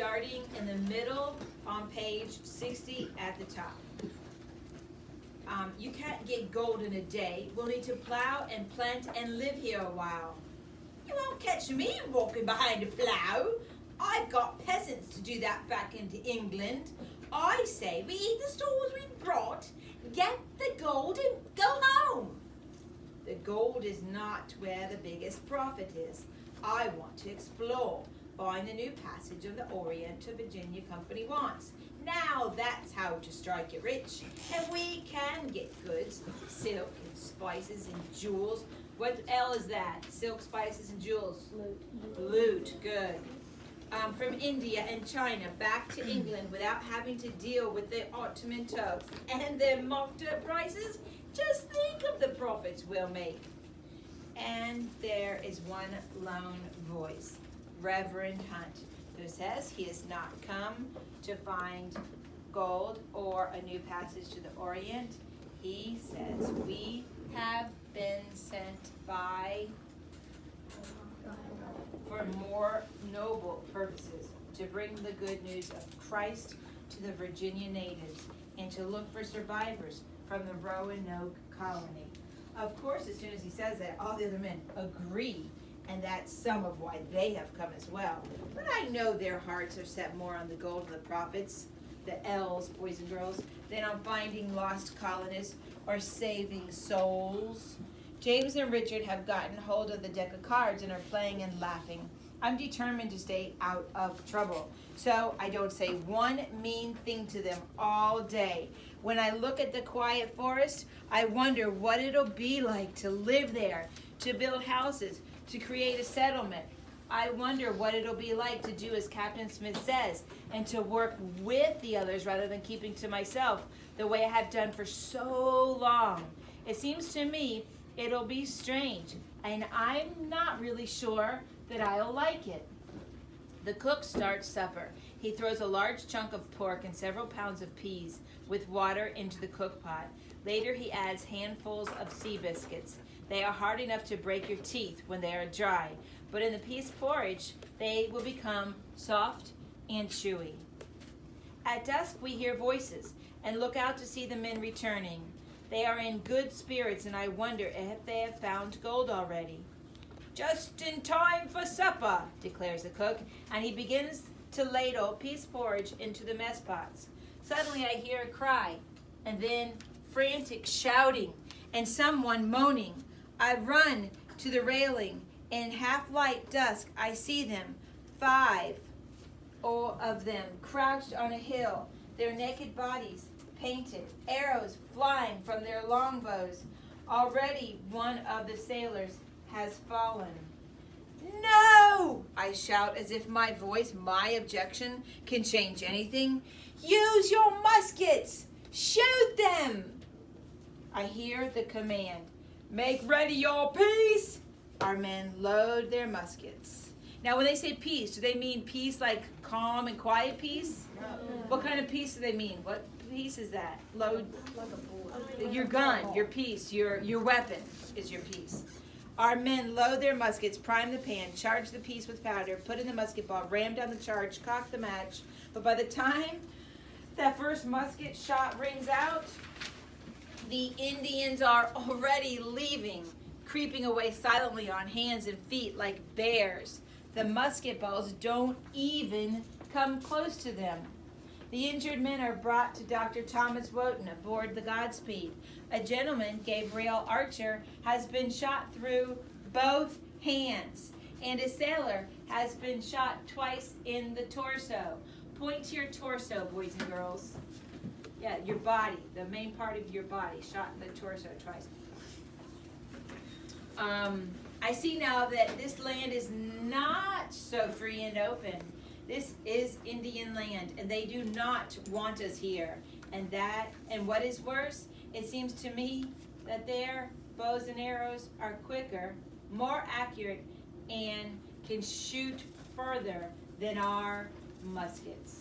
starting in the middle on page 60 at the top. You can't get gold in a day. We'll need to plow and plant and live here a while. You won't catch me walking behind a plow. I've got peasants to do that back into England. I say we eat the stores we brought, get the gold and go home. The gold is not where the biggest profit is. I want to explore, find the new passage of the Orient to Virginia Company wants. Now that's how to strike it rich. And we can get goods, silk and spices and jewels. What L is that? Silk, spices, and jewels. Loot, good. From India and China back to England without having to deal with the Ottoman Turks and their mocked up prices. Just think of the profits we'll make. And there is one lone voice, Reverend Hunt, who says he has not come to find gold or a new passage to the Orient. He says we have been sent by for more noble purposes, to bring the good news of Christ to the Virginia natives and to look for survivors from the Roanoke colony. Of course, as soon as he says that, all the other men agree, and that's some of why they have come as well. But I know their hearts are set more on the gold and the profits, the L's, boys and girls, than on finding lost colonists or saving souls. James and Richard have gotten hold of the deck of cards and are playing and laughing. I'm determined to stay out of trouble, so I don't say one mean thing to them all day. When I look at the quiet forest, I wonder what it'll be like to live there, to build houses, to create a settlement. I wonder what it'll be like to do as Captain Smith says, and to work with the others rather than keeping to myself, the way I have done for so long. It seems to me it'll be strange, and I'm not really sure that I'll like it. The cook starts supper. He throws a large chunk of pork and several pounds of peas with water into the cook pot. Later he adds handfuls of sea biscuits. They are hard enough to break your teeth when they are dry, but in the peas porridge they will become soft and chewy. At dusk we hear voices and look out to see the men returning. They are in good spirits, and I wonder if they have found gold already. Just in time for supper, declares the cook, and he begins to ladle peas porridge into the mess pots. Suddenly I hear a cry, and then frantic shouting, and someone moaning. I run to the railing. In half-light dusk, I see them, 5 of them, crouched on a hill, their naked bodies painted, arrows flying from their longbows. Already one of the sailors has fallen. No! I shout as if my voice, my objection, can change anything. Use your muskets! Shoot them! I hear the command. Make ready your piece! Our men load their muskets. Now when they say peace, do they mean peace like calm and quiet peace? No. What kind of peace do they mean? What piece is that? Load your gun, your piece, your weapon is your piece. Our men load their muskets, prime the pan, charge the piece with powder, put in the musket ball, ram down the charge, cock the match. But by the time that first musket shot rings out, the Indians are already leaving, creeping away silently on hands and feet like bears. The musket balls don't even come close to them. The injured men are brought to Dr. Thomas Wotton aboard the Godspeed. A gentleman, Gabriel Archer, has been shot through both hands, and a sailor has been shot twice in the torso. Point to your torso, boys and girls. Yeah, your body, the main part of your body, shot in the torso twice. I see now that this land is not so free and open. This is Indian land, and they do not want us here. And what is worse, it seems to me that their bows and arrows are quicker, more accurate, and can shoot further than our muskets.